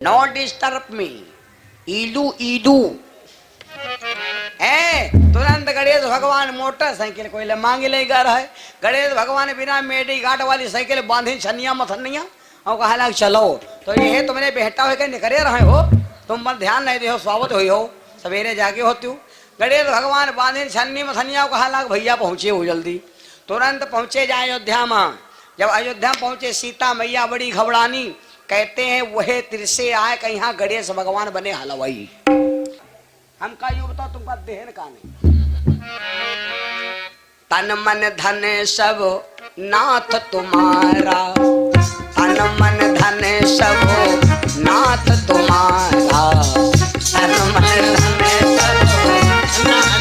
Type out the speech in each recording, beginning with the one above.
Not disturb me, ईदू ईदू है। तुरंत गणेश भगवान मोटरसाइकिल कोई मांग ले कर है। गणेश भगवान बिना मेडी गाट वाली साइकिल बांधी छनिया मथनिया और कहा लग चलो। तो ये तुमने बेहटा हो निकले रहे हो, तुम पर ध्यान नहीं दे स्वागत हुई हो, सवेरे जाके होती हो। गणेश भगवान बांधे छन्नी मथनिया कहा लग भैया पहुंचे हो जल्दी। तुरंत पहुंचे जाए अयोध्या में। जब अयोध्या पहुंचे सीता मैया बड़ी घबरानी, कहते हैं वह तिरसे आए कहीं यहाँ गणेश भगवान बने हलवाई। हम का यू बताओ तुमका देहन का नहीं। तन मन धन सब नाथ तुम्हारा, तन मन धन सब नाथ तुम्हारा, तन मन धन सब नाथ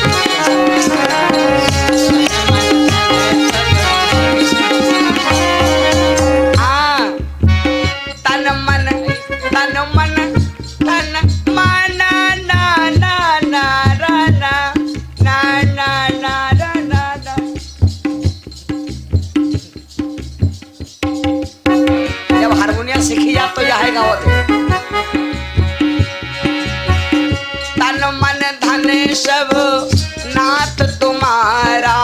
सीखी जा तो यह गावत है। तन मन धन सब नाथ तुम्हारा,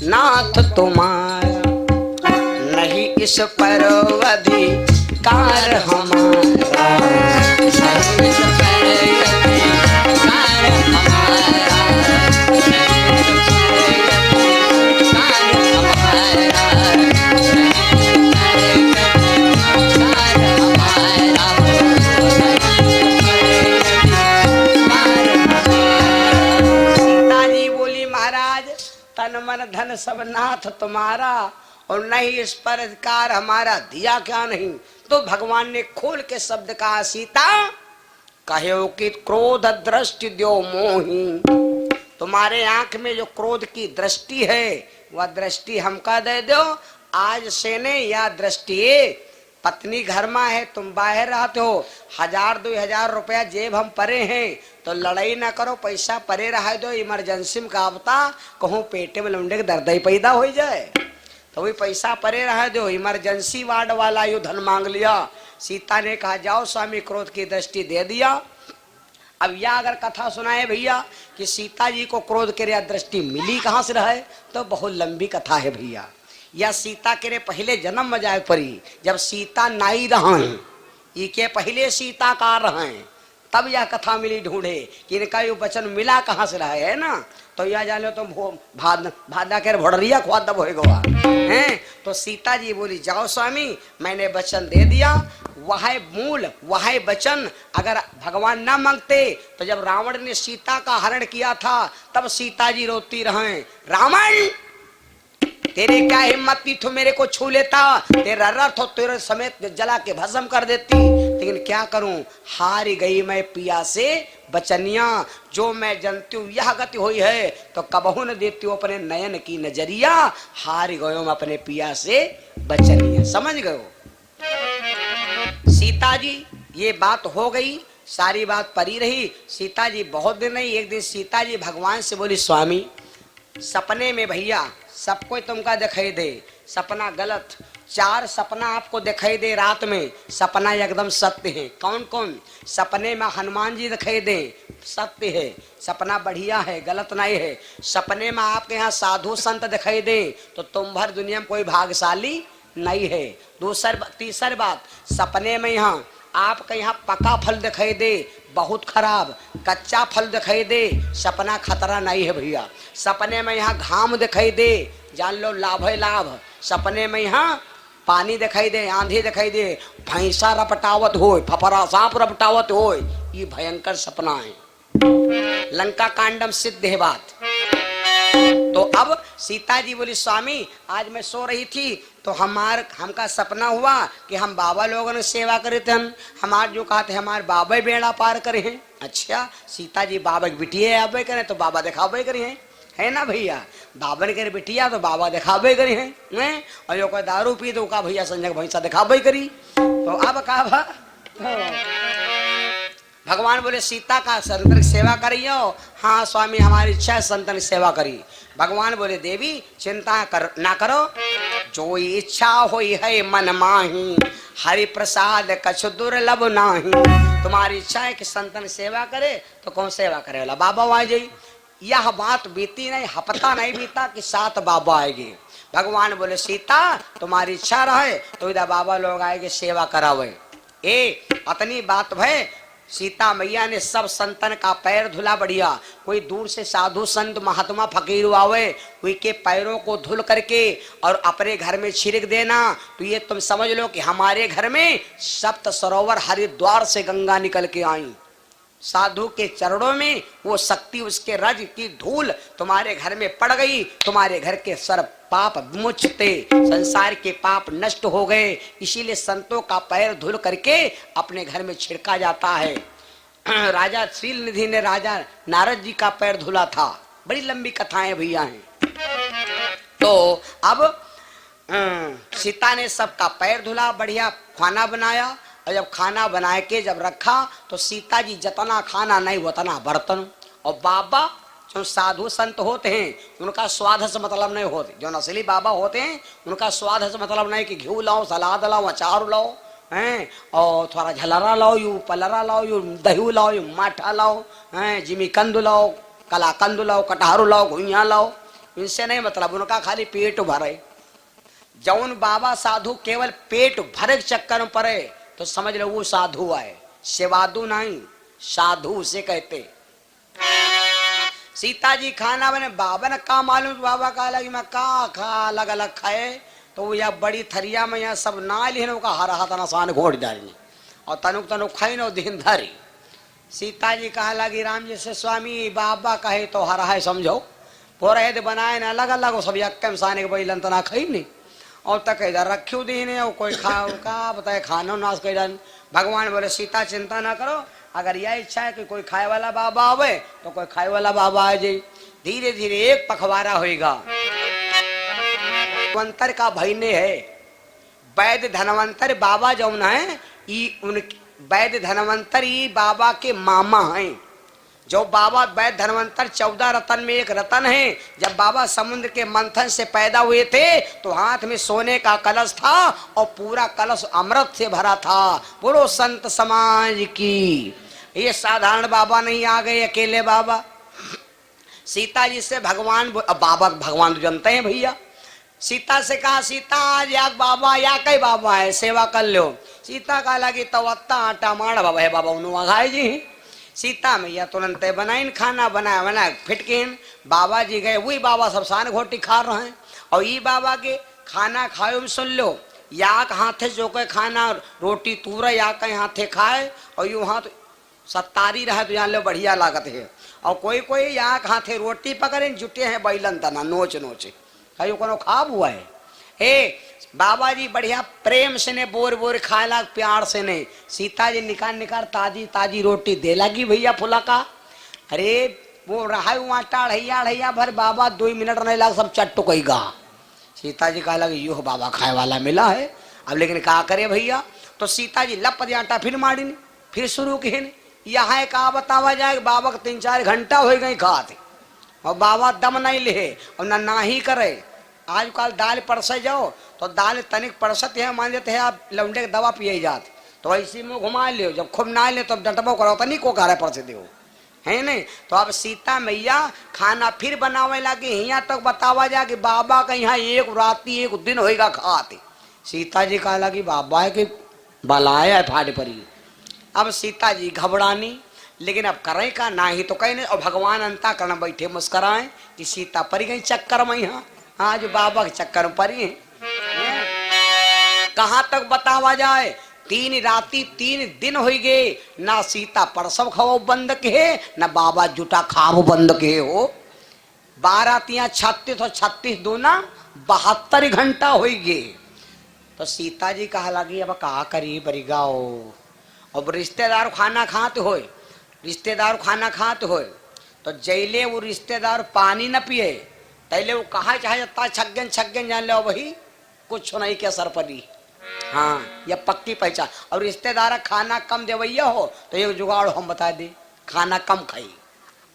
नाथ तुम्हारा, नहीं इस पर अधिकार हमारा, नहीं इस पर अधिकार हमारा, तन मन धन सब नाथ तुम्हारा और नहीं इस पर अधिकार हमारा, दिया क्या नहीं। तो भगवान ने खोल के शब्द कहा, सीता कहो कि क्रोध दृष्टि द्यो मोही, तुम्हारे आंख में जो क्रोध की दृष्टि है वह दृष्टि हमका दे दो। आज से ने या दृष्टि पत्नी घर में है, तुम बाहर रहते हो, 1000-2000 रुपया जेब हम परे हैं, तो लड़ाई ना करो, पैसा परे रहा दो। इमरजेंसी में कावता कहूँ पेटे में लौंडे के दर्द ही पैदा हो जाए, तो वही पैसा परे रहा दो। इमरजेंसी वार्ड वाला यू धन मांग लिया। सीता ने कहा जाओ स्वामी, क्रोध की दृष्टि दे दिया। अब यह अगर कथा सुनाए भैया कि सीता जी को क्रोध के दृष्टि मिली कहाँ से रहे, तो बहुत लंबी कथा है भैया। या सीता के पहले जन्म में जाए परी, जब सीता नाई रहे के पहले सीता का रहे, तब यह कथा मिली ढूंढे कि इनका ये वचन मिला कहाँ से रहा है ना। तो यह जानो तुम भादा के भोड़रिया खुआ दब होगा हैं। तो सीता जी बोली जाओ स्वामी, मैंने वचन दे दिया। वह मूल वह वचन अगर भगवान ना मांगते, तो जब रावण ने सीता का हरण किया था तब सीता जी रोती रहे, रावण तेरे क्या हिम्मत थी तो मेरे को छू लेता, तेरा रथ हो तेरे समेत जला के भस्म कर देती। लेकिन क्या करूं, हार गई मैं पिया से बचनिया, जो मैं जनती हूँ यह गति हुई है, तो कबहू न देती हूँ अपने नयन की नजरिया, हार गयो मैं अपने पिया से बचनिया। समझ गयो सीता जी, ये बात हो गई, सारी बात परी रही। सीता जी बहुत दिन नहीं, एक दिन सीता जी भगवान से बोली, स्वामी सपने में भैया सब कोई तुमका दिखाई दे, सपना गलत, 4 सपना आपको दिखाई दे रात में, सपना एकदम सत्य है। कौन कौन? सपने में हनुमान जी दिखाई दे, सत्य है, सपना बढ़िया है, गलत नहीं है। सपने में आपके यहाँ साधु संत दिखाई दे, तो तुम भर दुनिया में कोई भाग्यशाली नहीं है। तीसरी बात, सपने में यहाँ आपके यहाँ पका फल दिखाई दे, बहुत खराब, कच्चा फल दिखाई दे, सपना खतरा नहीं है भैया। सपने में यहाँ घाम दिखाई दे, जान लो लाभ है लाभ। सपने में यहाँ पानी दिखाई दे, आंधी दिखाई दे, भैंसा रपटावत हो, फफरा सांप रपटावत हो, ये भयंकर सपना है। लंका कांडम सिद्ध है बात। तो अब सीता जी बोली, स्वामी आज मैं सो रही थी तो हमका सपना हुआ कि हम बाबा लोगों ने सेवा करे थे, हमारे जो कहा थे हमारे बाबा बेड़ा पार करे हैं। अच्छा सीता जी बाबा की बिटिया आबे करे तो बाबा दिखावे करे हैं, है ना भैया। बाबा ने करे बिटिया तो बाबा दिखावे करे हैं, और जो कोई दारू पी तो का भैया संजय भैंसा दिखावे करी। तो अब कहा भगवान बोले सीता का संतन की सेवा करियो। हाँ स्वामी हमारी इच्छा है संतन की सेवा करी। भगवान बोले देवी चिंता ना करो, जो इच्छा हुई है मन माही, हरि प्रसाद कछु दुर्लभ नाही। तुम्हारी इच्छा है कि संतन सेवा करे तो कौन सेवा करे वाला बाबा आ जाई। यह बात बीती नहीं, हफ्ता नहीं बीता कि 7 बाबा आएंगे। भगवान बोले सीता तुम्हारी इच्छा रहे तो इधर बाबा लोग आएंगे सेवा करावे। अतनी बात भय सीता मैया ने सब संतन का पैर धुला बढ़िया। कोई दूर से साधु संत महात्मा फकीर आवे, कोई के पैरों को धुल करके और अपने घर में छिड़क देना। तो ये तुम समझ लो कि हमारे घर में सप्त सरोवर हरिद्वार से गंगा निकल के आई। साधु के चरणों में वो शक्ति, उसके रज की धूल तुम्हारे घर में पड़ गई। तुम्हारे घर के सर पाप विमुचते, संसार के पाप नष्ट हो गए। इसीलिए संतों का पैर धुल करके अपने घर में छिड़का जाता है। राजा शील निधि ने राजा नारद जी का पैर धुला था। बड़ी लंबी कथाएं भैया हैं। तो अब सीता ने सबका पैर धुला, बढ़िया खाना बनाया। और जब खाना बना के जब रखा तो सीता जी जतना खाना नहीं उतना बर्तन। और बाबा जो साधु संत होते हैं उनका स्वाद से मतलब नहीं होते। जो नस्ली बाबा होते हैं उनका स्वाद से मतलब नहीं कि घी लाओ, सलाद लाओ, अचार लाओ हैं और थोड़ा झलरा लाओ, यू पलरा लाओ, यू दही लाओ, यू माठा लाओ हैं, जिमी कंद लाओ, कला कंद लाओ, कटहरु लाओ, घुइया लाओ। इनसे नहीं मतलब, उनका खाली पेट भरे। जौन बाबा साधु केवल पेट भरे के चक्कर में पड़े तो समझ लो वो साधु आए, सेवादु नहीं, साधु उसे कहते। सीता जी खाना बने, बाबा ने का मालूम, बाबा का लगी मैं का खा अलग अलग खाए। तो यह बड़ी थरिया में यह सब ना लिहन का हरा हाथ नसान घोट डाली और तनुक तनुक खाई न दिन धरी। सीता जी कहा लगी राम जी से स्वामी बाबा कहे तो हरा है समझो, पोरे बनाए न अलग अलग सब यक्कम साने के बैलन तना खाई नहीं और तक इधर रखू दीने और कोई खा का बताए खानो नाश कर। भगवान बोले सीता चिंता ना करो, अगर यह इच्छा है कि कोई खाए वाला बाबा आवे तो कोई खाए वाला बाबा आ जाए। धीरे धीरे एक पखवाड़ा होएगा। धनवंतर का भयने है, वैद्य धनवंतर बाबा जो है वैद्य धनवंतर ये बाबा के मामा हैं। जो बाबा वैद्य धनवंतर 14 रतन में एक रतन है। जब बाबा समुद्र के मंथन से पैदा हुए थे तो हाथ में सोने का कलश था और पूरा कलश अमृत से भरा था। बोलो संत समाज की। ये साधारण बाबा नहीं आ गए अकेले बाबा। सीता जी से भगवान, बाबा भगवान तो जानते हैं भैया। सीता से कहा सीता आज या बाबा या कई बाबा है सेवा कर लो। सीता का लगी तो आटा माड़ बाबा है बाबा उन्होंने जी। सीता मैया तुरंत बनाइन खाना बनाया फिटकिन बाबा जी गए, वही बाबा सब सान घोटी खा रहे हैं। और ये बाबा के खाना खाओ सुन लो, या हाथे जो के खाना रोटी तूरा या कहीं हाथे खाए और यू हाथ सत्तारी रहे तो जान लो बढ़िया लागत है। और कोई कोई या हाथे रोटी पकड़े जुटे हैं बैलन तना नोच नोचे कहीं को खाब हुआ है। हे बाबा जी बढ़िया प्रेम से ने बोर बोर खाला प्यार से ने। सीता जी निकाल ताजी ताजी रोटी दे लगी भैया फुला का। अरे वो रहा आटा ढ़ैया भर बाबा 2 मिनट नहीं लगा सब चट्टू कही गा। सीता जी कहा लगी यो बाबा खाए वाला मिला है अब लेकिन क्या करे भैया। तो सीता जी लप दे आटा फिर मारी फिर शुरू किए। यहाँ कहा बतावा जाए बाबा का 3-4 घंटा हो गई खाते और बाबा दम नहीं ले और ना ही करे। आजकल दाल परसे जाओ तो दाल तनिक परसत है मान लेते हैं आप लौंडे की दवा पिए जाते तो ऐसी मुँह घुमा लियो, जब खूब ना ले तो डटबो करो तो नहीं को कह रहे परसे दो है नहीं। तो अब सीता मैया खाना फिर बनावे लगी। यहाँ तक बतावा जा कि बाबा का यहाँ एक राती एक दिन होएगा खाते। सीता जी कहा लगी बाबा है कि बलाया है फाड़ परी। अब सीता जी घबरानी, लेकिन अब करें का ना ही तो कहीं नहीं। और भगवान अंता करना बैठे मुस्कराए कि सीता परी गई चक्कर में यहाँ आज बाबा के चक्कर में परी है। कहाँ तक बतावा जाए 3 राती 3 दिन हो गए ना सीता परसव खाओ बंद के ना बाबा जुटा खाओ बंद के हो। 12 तिया 36 और 36 दूना 72 घंटा हो गए। तो सीता जी कहा लगी अब कहा करी बरिगाओ। अब रिश्तेदार खाना खाते हो, रिश्तेदार खाना खाते हो तो जैले वो रिश्तेदार पानी न पिए तैले वो कहा चाहे छगन जान लो वही कुछ नहीं के असर पड़ी। हाँ यह पक्की पहचान। और रिश्तेदार खाना कम देवैया हो तो एक जुगाड़ हम बता दे, खाना कम खाई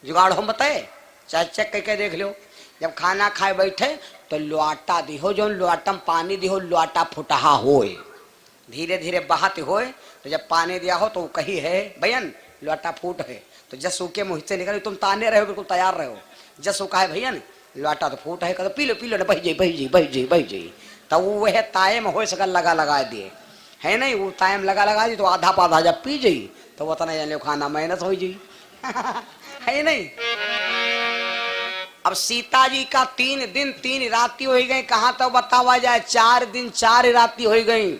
जुगाड़ हम बताए चाहे चेक करके देख लो। जब खाना खाए बैठे तो लोटा दिहो, जो लोटा में पानी दिहो लोटा फुटहा होए धीरे धीरे बहाते होए तो जब पानी दिया हो तो वो कही है भैयन लोटा फूट है, तो जसू के मुँह से निकल तुम ताने रहे हो, बिल्कुल तैयार रहे हो। जसू कहा है भैयन लोटा तो फूट है, पी लो ना, बही जाई बही जाई बही जाई बही जाई। तो वो है तायम हो सका लगा दिए है नहीं, वो टाइम लगा दी तो आधा पाधा जब पी जाई तो वो तना जान खाना मेहनत हो जाई है नहीं। अब सीता जी का 3 दिन 3 राती हो गई, कहाँ तक बतावा जाए, 4 दिन 4 राती हो गई।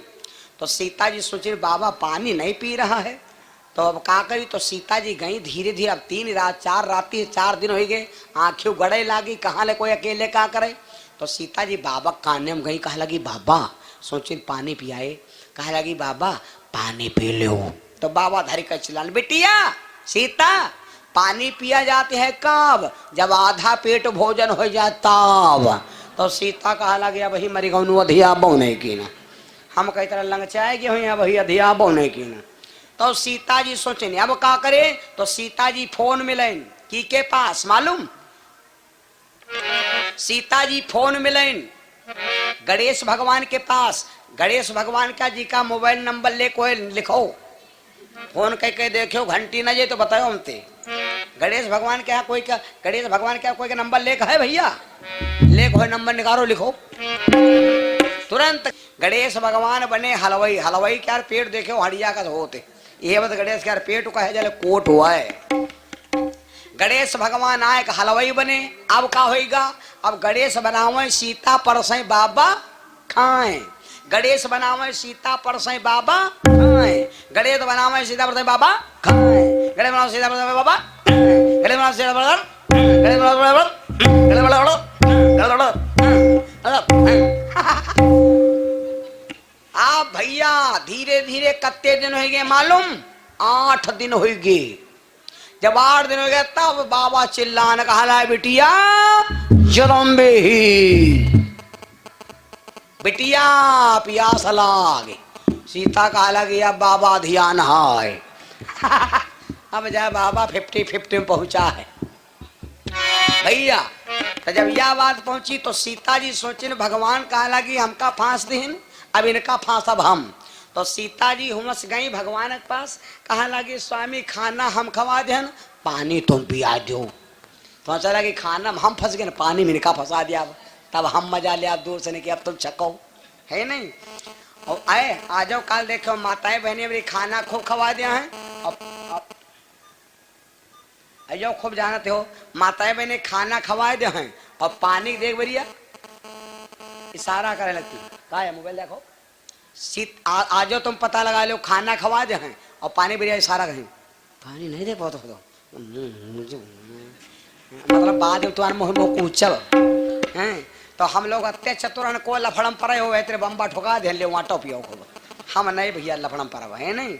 तो सीता जी सोचे बाबा पानी नहीं पी रहा है, तो अब क्या करी, तो सीता जी गई धीरे धीरे। अब 3 रात 4 राती 4 दिन हो गए, आंखें गड़े लागी, कहाँ ले कोई अकेले क्या करे। तो सीता जी बाबा काने में गई, कहा लगी बाबा सोचे पानी पियाए, कहा लगी बाबा पानी पी लो। तो बाबा धरी कर चिल्लान, बेटिया सीता पानी पिया जाते हैं कब, जब आधा पेट भोजन हो जाए तब। तो सीता कहा लगे वही मरी गौनु अधिया बौने की ना, हम कई तरह लंगचाए कि हुई वही अधिया बौने की ना। तो सीता जी सोचे अब क्या करे, तो सीता जी फोन मिलन की के पास मालूम, सीता जी फोन मिलन गणेश भगवान के पास। गणेश भगवान का जी का मोबाइल नंबर ले कोई लिखो, फोन कह के देखो घंटी न जे तो बताओ हमते। गणेश भगवान क्या कोई का, गणेश भगवान क्या कोई का नंबर लेकर है भैया, ले कोई नंबर निकालो लिखो तुरंत। गणेश भगवान बने हलवाई, हलवाई क्या पेट देखो हड़िया का होते, ये बता गणेश क्या पेट का है जले कोट हुआ है। गणेश भगवान आए हलवाई बने, अब क्या होगा, अब गणेश बनावे सीता परसई बाबा खाए, गणेश बनावे सीता परसई बाबा खाए, गणेश बनावे सीता परसई बाबा खाए, गणेश बनावे सीता परसई बाबा, गणेश बनावे सीता परसई, गणेश बनावे गणेश बनावे। आ भैया धीरे धीरे कत्ते दिन हो गए मालूम, 8 दिन हो गए। जब 8 दिन हो गए तब बाबा चिल्लाने कहा बिटिया जरम्बे ही, बिटिया प्यास लागे। सीता कहा लगी अब बाबा ध्यान है अब जाए बाबा 50-50 में पहुंचा है भैया। तो जब यह बात पहुंची तो सीता जी सोचे भगवान कहा लगी हमका फांस दिन, अब इनका फांस अब हम। तो सीता जी हुमस गई भगवान के पास, कहा लगी स्वामी खाना हम खवा देन, पानी तुम पिया दो। तो चला कि खाना हम फंस गए, पानी में इनका फंसा दिया, तब हम मजा लिया दूर से नहीं कि अब तुम छको है नहीं। और आए आ जाओ कल देखो माताएं बहनें मेरी खाना खूब खवा दिया है। अब जाओ खूब जानते हो माताएं बहनें खाना खवा दे हैं, और पानी देख बढ़िया इशारा करे लगती का है, मोबाइल देखो आ जाओ तुम पता लगा लो खाना खवा दे हैं और पानी बढ़िया इशारा कहें, पानी नहीं दे पाओ तो मतलब बाद में तुम्हारे मुँह में कूचल हैं। तो हम लोग अत्य चतुरन को लफड़म पर हो तेरे बम्बा ठोका दे ले वाटो पियो खूब, हम नहीं भैया लफड़म पर है नहीं।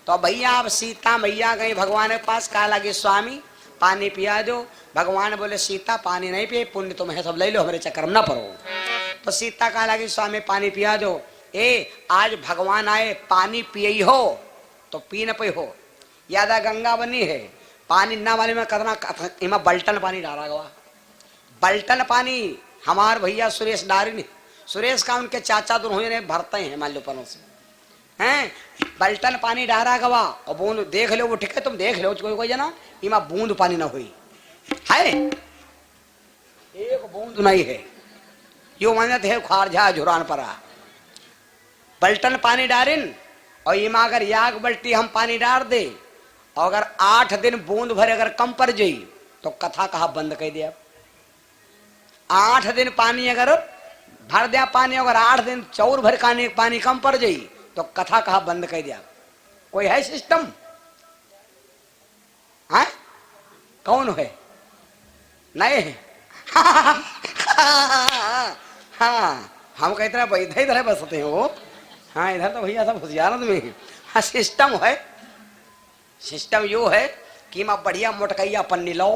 तो भैया अब सीता मैया गई भगवान के पास, कहा लगी स्वामी पानी पिया दो। भगवान बोले सीता पानी नहीं पिए, पुण्य तुम्हें सब ले लो, हमारे चक्कर में ना पड़ो। तो सीता कहा लगी स्वामी पानी पिया दो। आज भगवान आए पानी पियई हो तो पी न पी हो, यादा गंगा बनी है पानी ना वाले में करना इमा बल्टन पानी डाला गवा, बल्टन पानी हमार भैया सुरेश डारी ने, सुरेश का उनके चाचा दोनों ने भरते हैं मान लो पनों से हैं, बल्टन पानी डारा गवा और बूंद देख लो वो ठीक है, तुम देख लो कोई जना इमा बूंद पानी ना हुई है, एक बूंद नहीं है, यो मानत है खारझा झुरान परा बल्टन पानी डारिन। और इमा अगर याग बल्टी हम पानी डाल दे और अगर 8 दिन बूंद भर अगर कम पड़ जाई तो कथा कहा बंद कर दिया। 8 दिन पानी अगर भर दिया पानी, अगर 8 दिन चौर भर पानी कम पड़ जाई तो कथा कहा बंद कर दिया। कोई है सिस्टम है, कौन है नहीं है हाँ हम कहते हैं इधर इधर बसते हैं वो, हाँ इधर तो भैया सब होशियारत में। हाँ सिस्टम है, सिस्टम यो है कि मैं बढ़िया मोटकैया पन्नी लो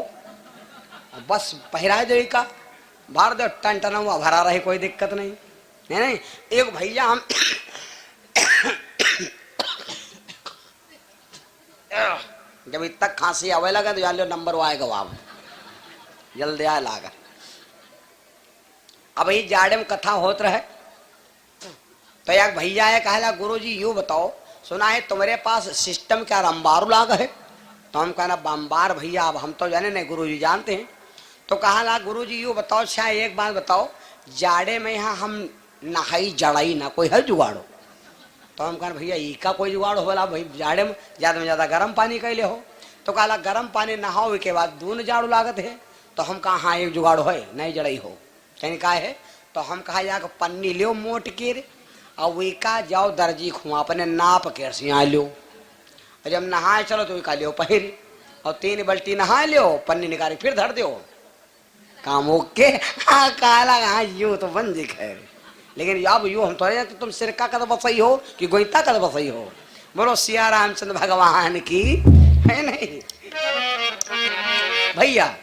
बस पहरा दे का भर दो टन टन भरा रहे, कोई दिक्कत नहीं है नहीं। एक भैया हम जब इतना खांसी आवे लगा तो जान लो नंबर आएगा वहां जल्दी आए लागा। अब ये जाड़े में कथा होत रहे, तो एक भैया है कहला गुरुजी यूं बताओ, सुना है तुम्हारे पास सिस्टम क्या रंबारू लाग है? तो हम कहना बम्बार भैया अब हम तो जाने नहीं, गुरुजी जानते हैं। तो कहा ला गुरुजी यूं बताओ, शायद एक बात बताओ, जाड़े में यहाँ हम नहाई जड़ाई ना कोई है जुगाड़ो? तो हम कहना भैया ई का कोई जुगाड़ होला भाई, जाड़े में ज्यादा गर्म पानी कैले हो? तो कहला गर्म पानी नहाओ के बाद दून जाड़ू लागत है। तो हम कहा हाँ एक जुगाड़ है, नहीं जड़ाई हो। कहने का है? तो हम कहा जाकर पन्नी लियो मोट के और वी का जाओ दर्जी खुआ अपने नाप के सिया लो, और जब नहाए चलो तो का लियो पहिर, और 3 बाल्टी नहा लियो, पन्नी निकाल फिर धर दो, काम ओके। हाँ काला हाँ यूं तो बन जी खैर, लेकिन अब यूं हम थोड़े कि तुम सिरका का तो बसई हो कि गोईता का तो बसई हो। बोलो सिया रामचंद्र भगवान की, है नहीं भैया।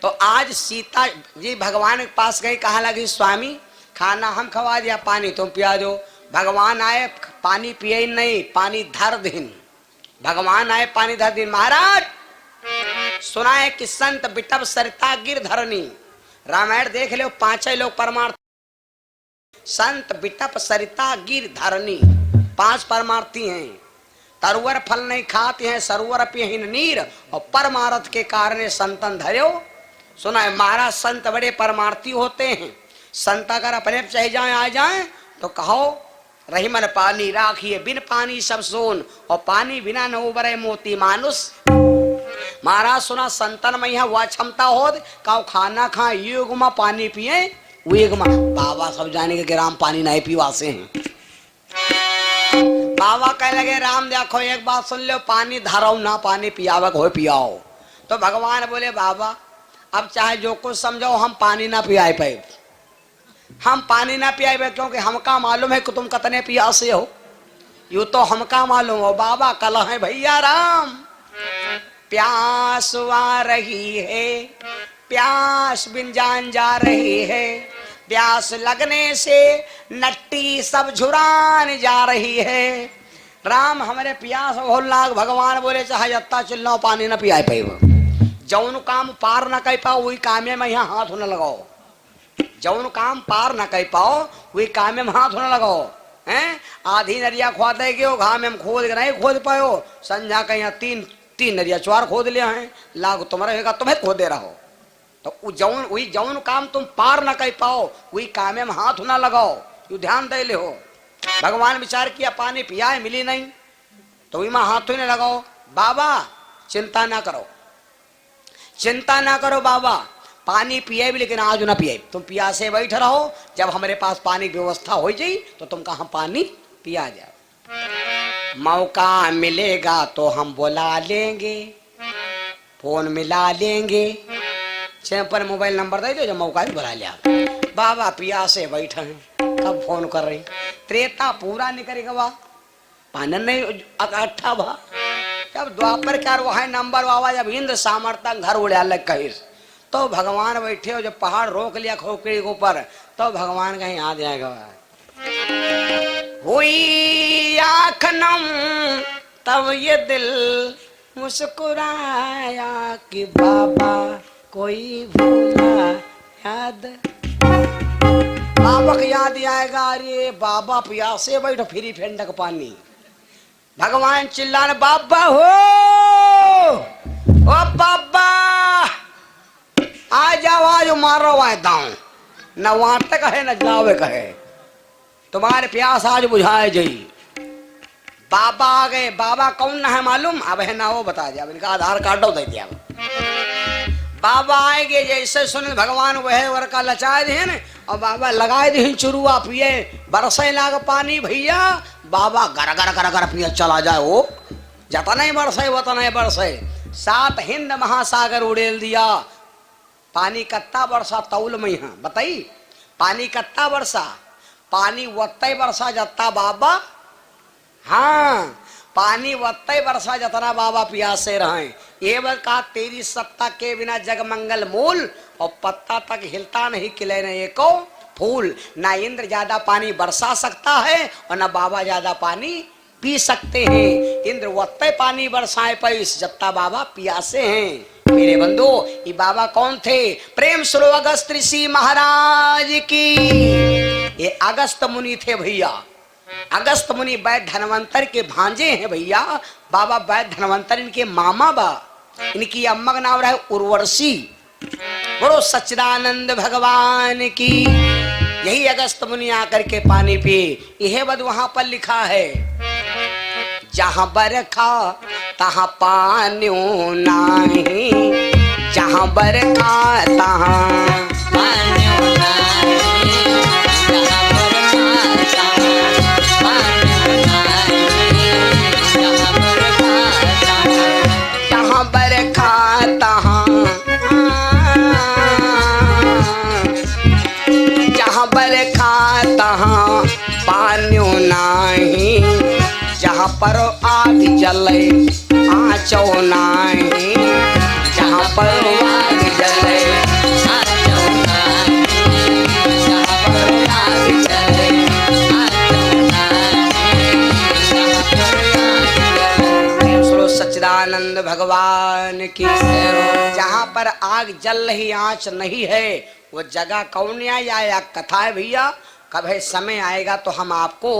तो आज सीता जी भगवान के पास गई, कहा लगी स्वामी खाना हम खवा दिया, पानी तुम पिया दो। भगवान आए पानी पिए नहीं, पानी धर दिन। भगवान आए पानी धर दिन। महाराज सुना है कि संत बिटप सरिता गिर धरनी, रामायण देख लो 5 लोग परमार्थ, संत बिटप सरिता गिर धरनी 5 परमार्थी हैं। तरुवर फल नहीं खाते हैं, सरोवर पिहीन नीर, और परमार्थ के कारण संतन धर्यो। सुना है महाराज संत बड़े परमार्थी होते हैं। संत अगर अपने चाहे जाए आ जाए तो कहो रही मन पानी राखिए, बिन पानी सब सोन, और पानी बिना न उबरे मोती मानुष। महाराज सुना संतन में यहाँ वह क्षमता हो कहो खाना खा युग में पानी पिए वेग में। बाबा सब जाने के राम पानी नहीं पीवासे हैं। बाबा कह लगे राम देखो एक बात सुन लो, पानी धरो ना पानी पियावक हो पियाओ। तो भगवान बोले बाबा अब चाहे जो कुछ समझो हम पानी ना पियाए पाए, हम पानी ना पियाए, क्योंकि हमका मालूम है कि तुम कितने प्यासे हो, यूं तो हमका मालूम हो। बाबा कल है भैया राम प्यास आ रही है, प्यास बिन जान जा रही है, प्यास लगने से नट्टी सब झुरान जा रही है। राम हमारे प्यास हो लाग। भगवान बोले चाहे जत्ता चिल्लाओ पानी न पियाए पाए, जौन काम पार न कर पाओ वही काम में यहाँ हाथ न लगाओ, जौन काम पार न कर पाओ वही काम में हाथ न लगाओ। हैं आधी नदिया खोद गए घाम में खोद के नहीं खोद पायो, संझा का यहाँ तीन नदिया 4 खोद लिया है, लागू तुम रहेगा तुम्हें खोदे रहो। तो जौन वही जौन काम तुम पार न कर पाओ वही काम में हाथ न लगाओ, यू ध्यान दे ले हो। भगवान विचार किया पानी पिया है मिली नहीं, तो वही में हाथ ही न लगाओ। बाबा चिंता ना करो, चिंता ना करो बाबा, पानी पिए भी लेकिन आज ना पिए, तुम प्यासे बैठ रहो, जब हमारे पास पानी की व्यवस्था हो जाए तो तुम कहा पानी पिया जाओ। मौका मिलेगा तो हम बुला लेंगे, फोन मिला लेंगे, पर मोबाइल नंबर दे दो, जब मौका भी बुला लिया। बाबा प्यासे बैठे हैं, कब फोन कर रही, त्रेता पूरा नहीं करेगा, पानन नहीं इकट्ठा भा, जब द्वापर क्या वहां नंबर बाबा जब इंद्र सामर्थ्य घर उड़े अलग कही, तो भगवान बैठे हो, जब पहाड़ रोक लिया खोपड़ी के ऊपर, तो भगवान कहीं याद आएगा हुई आँख नम, तब ये दिल मुस्कुराया कि बाबा कोई भूला याद। बाबा को याद आएगा, अरे बाबा प्यासे बैठो फिरी फेंडक पानी। भगवान चिल्लाने बाबा हो, ओ बाबा आ जाओ आज मारो वहां दाऊ, न वहां तक है न जावे कहे, तुम्हारे प्यास आज बुझाए जाई। बाबा आ गए। बाबा कौन ना है मालूम? अब है ना वो बता दिया, इनका आधार कार्ड दे दिया। बाबा आएंगे जैसे सुने भगवान वह वर का लचाए थे न, और बाबा लगाए थे चुरुआ पिए, बरसे लाग पानी भैया, बाबा गर गर गर गर पिए चला जाए, वो जता नहीं बरसे वता नहीं बरसे, 7 हिंद महासागर उड़ेल दिया। पानी कत्ता बरसा तौल में यहाँ बताई, पानी कत्ता बरसा, पानी वत्ते बरसा जत्ता बाबा, हाँ पानी वत्ते बरसा जतना बाबा प्यासे रहे। ये बात कहा तेरी सत्ता के बिना जग मंगल मूल, और पत्ता तक हिलता नहीं खिले न एको फूल। ना इंद्र ज्यादा पानी बरसा सकता है और ना बाबा ज्यादा पानी पी सकते हैं। इंद्र वत्ते पानी बरसाए पैस, जत्ता बाबा प्यासे हैं। मेरे बंधु ये बाबा कौन थे? प्रेम श्लोक अगस्त्य ऋषि महाराज की। ये अगस्त मुनि थे भैया। अगस्त मुनि वैद्य धनवंतर के भांजे हैं भैया। बाबा वैद्य धनवंतर इनके मामा बा। इनकी अम्मा का नाम रहा है उर्वशी। बड़ो सच्चिदानंद भगवान की। यही अगस्त मुनि आकर के पानी पिए। यह बद वहां पर लिखा है, जहां बरखा तहां पान्यो नाही, जहां बरखा तहां पान्यो नाही, जहां बरखा तहां पान्यो नाही, जहां बरखा तहां, जहां बरखा तहां, जहां बरखा तहां पान्यो नाही, जहां पर आग जले आँचो नाही, जहां पर आग जले आँचो नाही, जहां पर आग जले आँचो नाही, जहां पर आग जले। सुनो सच्चिदानंद भगवान की। जहां पर आग जल रही आँच नहीं है वो जगह कौन या कथा है भैया। कब है समय आएगा तो हम आपको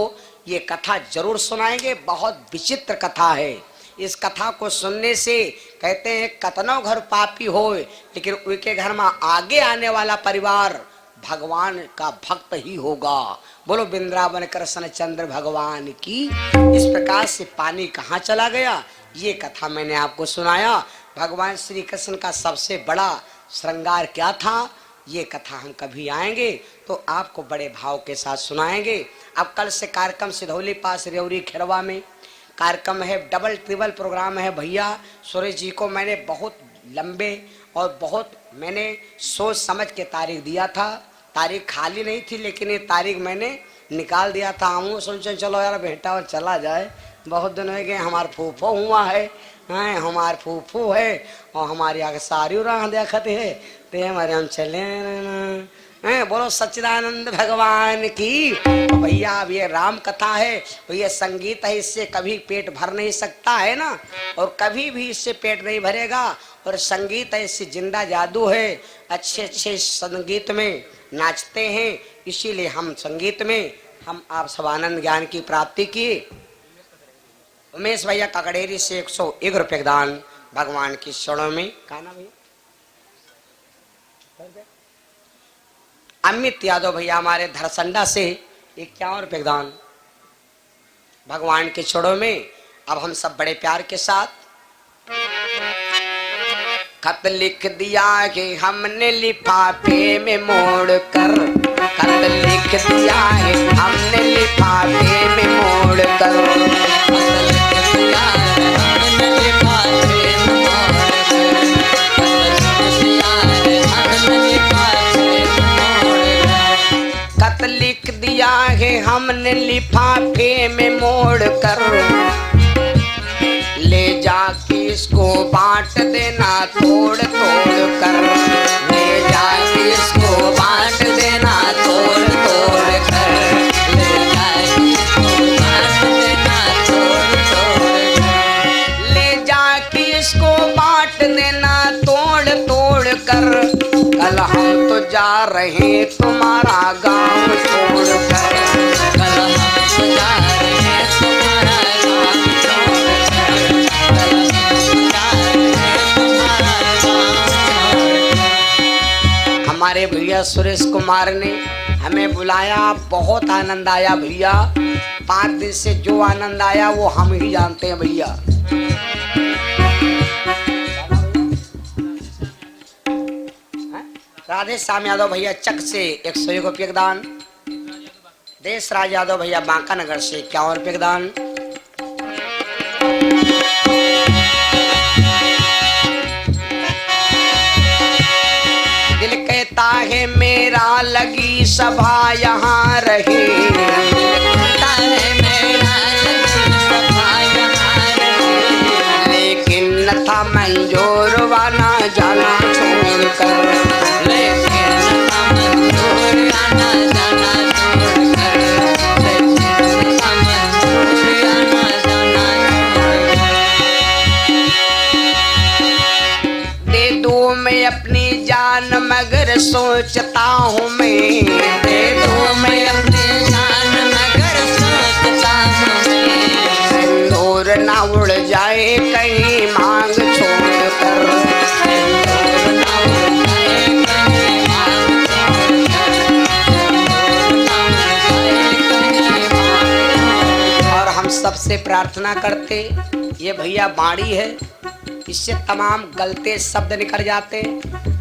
ये कथा जरूर सुनाएंगे। बहुत विचित्र कथा है। इस कथा को सुनने से कहते हैं कतनो घर पापी हो लेकिन उनके घर में आगे आने वाला परिवार भगवान का भक्त ही होगा। बोलो वृंदावन कृष्ण चंद्र भगवान की। इस प्रकार से पानी कहाँ चला गया ये कथा मैंने आपको सुनाया। भगवान श्री कृष्ण का सबसे बड़ा श्रृंगार क्या था ये कथा हम कभी आएंगे तो आपको बड़े भाव के साथ सुनाएंगे। अब कल से कार्यक्रम सिधौली पास रेवरी खिरवा में कार्यक्रम है। डबल ट्रिबल प्रोग्राम है भैया। सुरेश जी को मैंने बहुत लंबे और बहुत मैंने सोच समझ के तारीख दिया था। तारीख खाली नहीं थी लेकिन ये तारीख मैंने निकाल दिया था। हम सोचे चलो यार बेटा और चला जाए। बहुत दिन हो गए। हमार फूफो हुआ है हमार फूफू है और हमारी आगे सारी राह देखते है ते हमारे हम चले बोलो सच्चिदानंद भगवान की। भैया अब ये राम कथा है भैया। संगीत है इससे कभी पेट भर नहीं सकता है ना और कभी भी इससे पेट नहीं भरेगा। और संगीत है इससे जिंदा जादू है। अच्छे अच्छे संगीत में नाचते हैं इसीलिए हम संगीत में हम आप सब आनंद ज्ञान की प्राप्ति किए। उमेश भैया ककड़ेरी से 101 रुपये दान भगवान की शरणों में। कहा ना भैया अमित यादव भैया हमारे धरसंडा से 51 रुपये दान भगवान के चरणों में। अब हम सब बड़े प्यार के साथ खत लिख दिया कि हमने लिफाफे में मोड़ कर। खत लिख दिया है हमने लिफाफे में मोड़ कर। खत लिख दिया है हमने लिफाफे में मोड़ कर। ले जाके इसको बांट देना तोड़ तोड़ कर। ले जाके इसको बांट देना तोड़ तोड़ कर। ले जाके इसको बांट देना तोड़ तोड़ कर। ले जाके इसको बांट देना तोड़ तोड़ कर। कल हम तो जा रहे तुम्हारा गांव छोड़ कर। कल हम तो जा रहे तुम्हारा गांव छोड़ कर। कल हम जा रहे तुम्हारा गांव छोड़ कर। हमारे भैया सुरेश कुमार ने हमें बुलाया। बहुत आनंद आया भैया। 5 दिन से जो आनंद आया वो हम ही जानते हैं भैया। राधे श्याम यादव भैया चक से 101 रुपये दान। देश राज यादव भैया बांका नगर से 51 रुपये दान। दिल कहता है मेरा लगी सभा यहाँ रहे। लेकिन न था मंजूर वाना जाना छोड़ कर। लेकिन न था मंजूर आना जाना छोड़ कर। लेकिन न था मंजूर आना जाना छोड़ कर। दे दूं मैं अपनी जान मगर सोचता हूँ मैं। दे दूं मैं कहीं मांग छोड़कर, और हम सबसे प्रार्थना करते, ये भैया बाड़ी है, इससे तमाम गलते शब्द निकल जाते।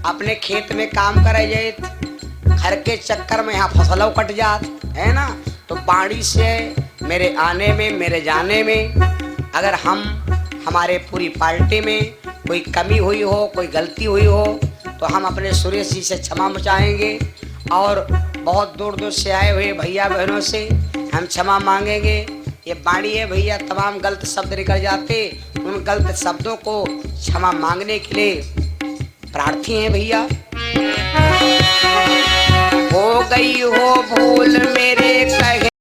अपने खेत में काम करे जाए, घर के चक्कर में यहाँ फसलों कट जात है ना। तो बाड़ी से मेरे आने में, मेरे जाने में, अगर हम हमारे पूरी पार्टी में कोई कमी हुई हो, कोई गलती हुई हो, तो हम अपने सुरेश जी से क्षमा चाहेंगे। और बहुत दूर दूर से आए हुए भैया बहनों से हम क्षमा मांगेंगे। ये बाड़ी है भैया, तमाम गलत शब्द निकल जाते, उन गलत शब्दों को क्षमा मांगने के लिए प्रार्थी हैं भैया। हो गई हो भूल मेरे कहे